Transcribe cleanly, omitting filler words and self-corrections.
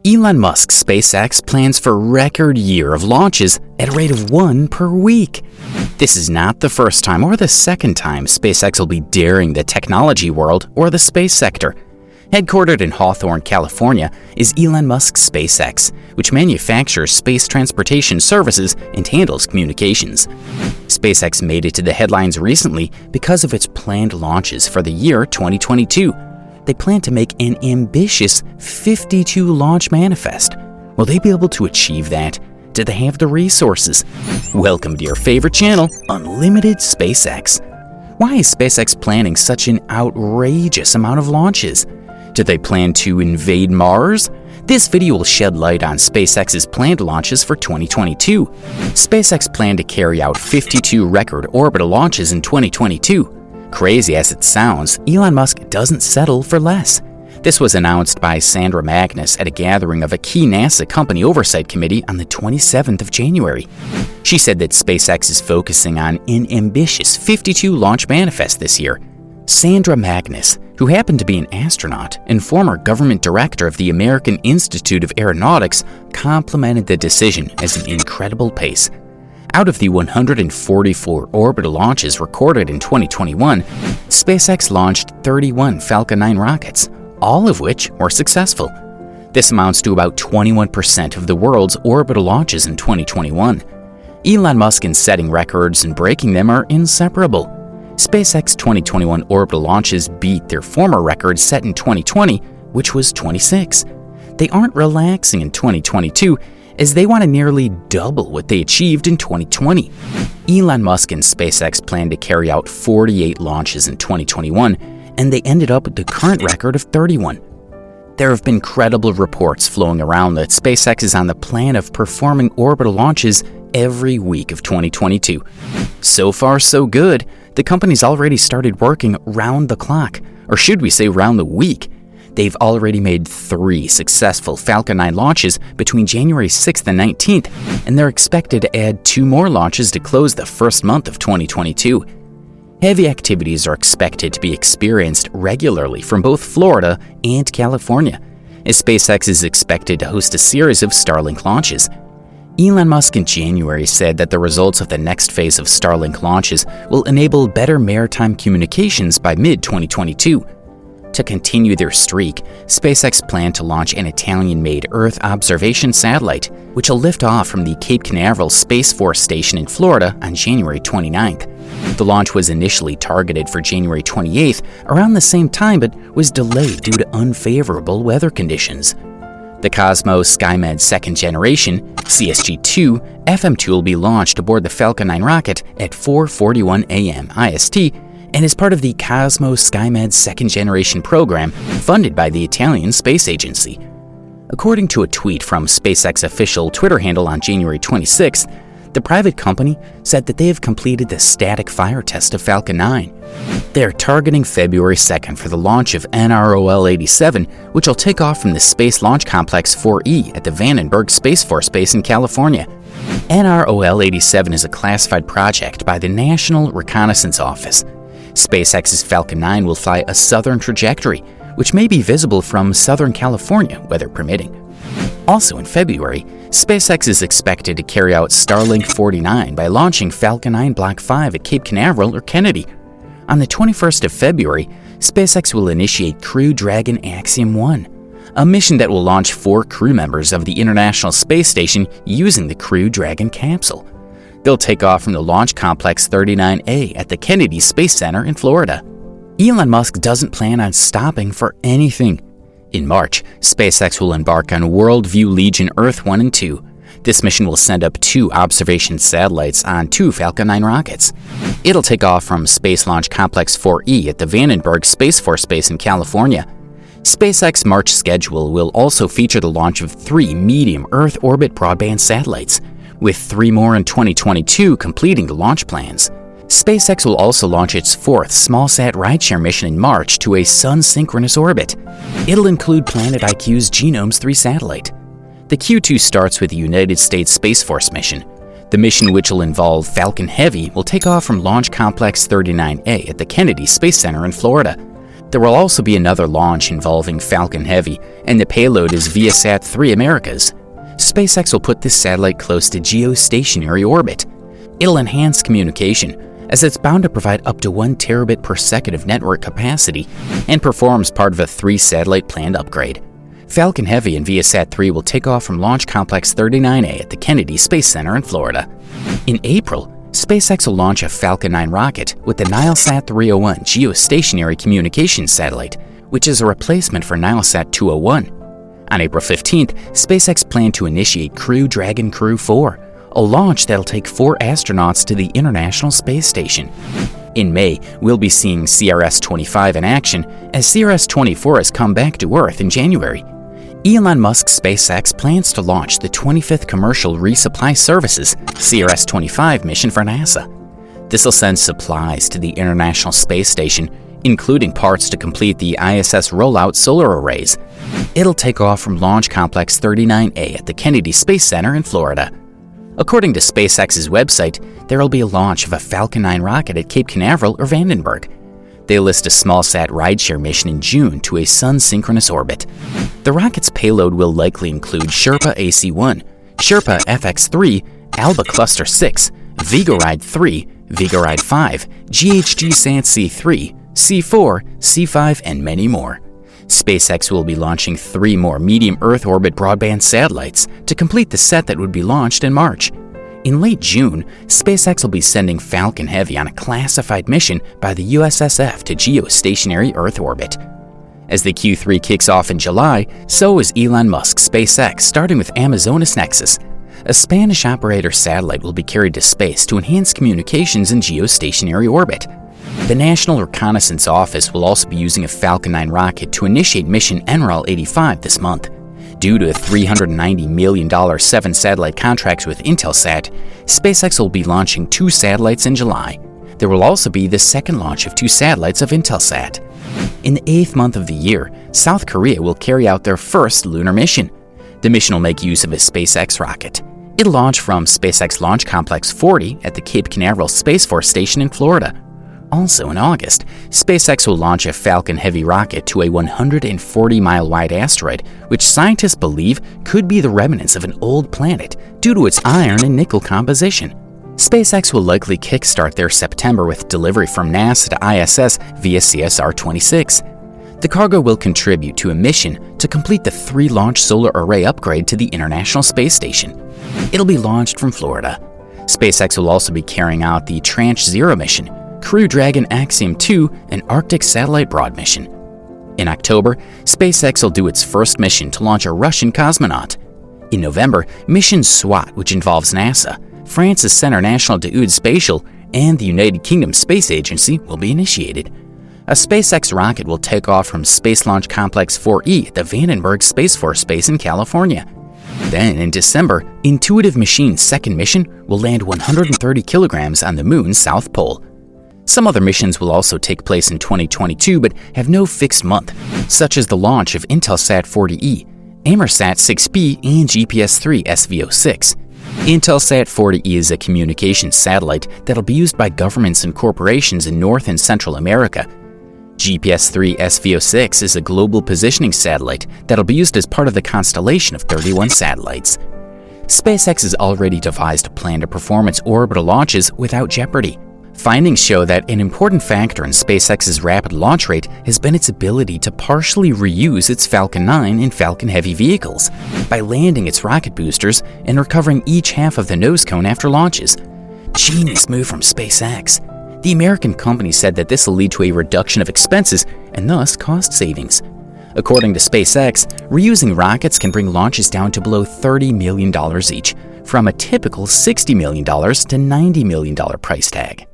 Elon Musk SpaceX plans for a record year of launches at a rate of 1 per week. This is not the first time or the second time SpaceX will be daring the technology world or the space sector. Headquartered in Hawthorne, California, is Elon Musk SpaceX, which manufactures space transportation services and handles communications. SpaceX made it to the headlines recently because of its planned launches for the year 2022. They plan to make an ambitious 52-launch manifest. Will they be able to achieve that? Do they have the resources? Welcome to your favorite channel, Unlimited SpaceX. Why is SpaceX planning such an outrageous amount of launches? Do they plan to invade Mars? This video will shed light on SpaceX's planned launches for 2022. SpaceX planned to carry out 52 record orbital launches in 2022. Crazy as it sounds, Elon Musk doesn't settle for less. This was announced by Sandra Magnus at a gathering of a key NASA company oversight committee on the 27th of January. She said that SpaceX is focusing on an ambitious 52-launch manifest this year. Sandra Magnus, who happened to be an astronaut and former government director of the American Institute of Aeronautics, complimented the decision as an incredible pace. Out of the 144 orbital launches recorded in 2021, SpaceX launched 31 Falcon 9 rockets, all of which were successful. This amounts to about 21% of the world's orbital launches in 2021. Elon Musk and setting records and breaking them are inseparable. SpaceX 2021 orbital launches beat their former record set in 2020, which was 26. They aren't relaxing in 2022, as they want to nearly double what they achieved in 2020. Elon Musk and SpaceX plan to carry out 48 launches in 2021, and they ended up with the current record of 31. There have been credible reports flowing around that SpaceX is on the plan of performing orbital launches every week of 2022. So far, so good. The company's already started working round the clock, or should we say round the week. They've already made 3 successful Falcon 9 launches between January 6th and 19th, and they're expected to add 2 more launches to close the first month of 2022. Heavy activities are expected to be experienced regularly from both Florida and California, as SpaceX is expected to host a series of Starlink launches. Elon Musk in January said that the results of the next phase of Starlink launches will enable better maritime communications by mid-2022. To continue their streak, SpaceX planned to launch an Italian-made Earth observation satellite, which will lift off from the Cape Canaveral Space Force Station in Florida on January 29th. The launch was initially targeted for January 28th, around the same time, but was delayed due to unfavorable weather conditions. The Cosmos SkyMed second generation, CSG-2, FM2 will be launched aboard the Falcon 9 rocket at 4:41 a.m. IST, and is part of the Cosmos SkyMed second-generation program funded by the Italian Space Agency. According to a tweet from SpaceX official Twitter handle on January 26th, the private company said that they have completed the static fire test of Falcon 9. They are targeting February 2nd for the launch of NROL-87, which will take off from the Space Launch Complex 4E at the Vandenberg Space Force Base in California. NROL-87 is a classified project by the National Reconnaissance Office. SpaceX's Falcon 9 will fly a southern trajectory, which may be visible from Southern California, weather permitting. Also in February, SpaceX is expected to carry out Starlink 49 by launching Falcon 9 Block 5 at Cape Canaveral or Kennedy. On the 21st of February, SpaceX will initiate Crew Dragon Axiom 1, a mission that will launch 4 crew members of the International Space Station using the Crew Dragon capsule. They'll take off from the Launch Complex 39A at the Kennedy Space Center in Florida. Elon Musk doesn't plan on stopping for anything. In March, SpaceX will embark on Worldview Legion Earth 1 and 2. This mission will send up 2 observation satellites on 2 Falcon 9 rockets. It'll take off from Space Launch Complex 4E at the Vandenberg Space Force Base in California. SpaceX's March schedule will also feature the launch of 3 medium Earth orbit broadband satellites, with 3 more in 2022 completing the launch plans. SpaceX will also launch its 4th smallsat rideshare mission in March to a sun-synchronous orbit. It'll include Planet IQ's Genomes 3 satellite. The Q2 starts with the United States Space Force mission. The mission, which will involve Falcon Heavy, will take off from Launch Complex 39A at the Kennedy Space Center in Florida. There will also be another launch involving Falcon Heavy, and the payload is Viasat-3 Americas. SpaceX will put this satellite close to geostationary orbit. It'll enhance communication, as it's bound to provide up to 1 terabit per second of network capacity and performs part of a 3-satellite planned upgrade. Falcon Heavy and Viasat-3 will take off from Launch Complex 39A at the Kennedy Space Center in Florida. In April, SpaceX will launch a Falcon 9 rocket with the Nilesat 301 geostationary communications satellite, which is a replacement for Nilesat 201. On April 15th, SpaceX planned to initiate Crew Dragon Crew 4, a launch that'll take 4 astronauts to the International Space Station. In May, we'll be seeing CRS-25 in action, as CRS-24 has come back to Earth in January. Elon Musk SpaceX plans to launch the 25th Commercial Resupply Services CRS-25 mission for NASA. This will send supplies to the International Space Station, including parts to complete the ISS rollout solar arrays. It'll take off from Launch Complex 39A at the Kennedy Space Center in Florida. According to SpaceX's website, there will be a launch of a Falcon 9 rocket at Cape Canaveral or Vandenberg. They list a small-sat rideshare mission in June to a sun-synchronous orbit. The rocket's payload will likely include Sherpa AC-1, Sherpa FX-3, Alba Cluster 6, Vigoride 3, Vigoride 5, GHG SAT-C3, C4, C5, and many more. SpaceX will be launching 3 more medium Earth orbit broadband satellites to complete the set that would be launched in March. In late June, SpaceX will be sending Falcon Heavy on a classified mission by the USSF to geostationary Earth orbit. As the Q3 kicks off in July, so is Elon Musk SpaceX, starting with Amazonas Nexus. A Spanish operator satellite will be carried to space to enhance communications in geostationary orbit. The National Reconnaissance Office will also be using a Falcon 9 rocket to initiate mission NREL-85 this month. Due to a $390 million 7-satellite contract with Intelsat, SpaceX will be launching 2 satellites in July. There will also be the second launch of 2 satellites of Intelsat. In the 8th month of the year, South Korea will carry out their first lunar mission. The mission will make use of a SpaceX rocket. It'll launch from SpaceX Launch Complex 40 at the Cape Canaveral Space Force Station in Florida. Also in August, SpaceX will launch a Falcon Heavy rocket to a 140-mile-wide asteroid, which scientists believe could be the remnants of an old planet due to its iron and nickel composition. SpaceX will likely kickstart their September with delivery from NASA to ISS via CSR-26. The cargo will contribute to a mission to complete the 3-launch solar array upgrade to the International Space Station. It'll be launched from Florida. SpaceX will also be carrying out the Tranche 0 mission, Crew Dragon Axiom 2, an Arctic satellite broad mission. In October, SpaceX will do its first mission to launch a Russian cosmonaut. In November, Mission SWAT, which involves NASA, France's Centre National d'Etudes Spatiales, and the United Kingdom Space Agency will be initiated. A SpaceX rocket will take off from Space Launch Complex 4E at the Vandenberg Space Force Base in California. Then, in December, Intuitive Machine's second mission will land 130 kilograms on the Moon's South Pole. Some other missions will also take place in 2022 but have no fixed month, such as the launch of Intelsat 40E, Amersat 6B, and GPS-3 SVO6. Intelsat 40E is a communications satellite that'll be used by governments and corporations in North and Central America. GPS-3 SVO6 is a global positioning satellite that'll be used as part of the constellation of 31 satellites. SpaceX has already devised a plan to perform its orbital launches without jeopardy. Findings show that an important factor in SpaceX's rapid launch rate has been its ability to partially reuse its Falcon 9 and Falcon Heavy vehicles by landing its rocket boosters and recovering each half of the nose cone after launches. Genius move from SpaceX. The American company said that this will lead to a reduction of expenses and thus cost savings. According to SpaceX, reusing rockets can bring launches down to below $30 million each, from a typical $60 million to $90 million price tag.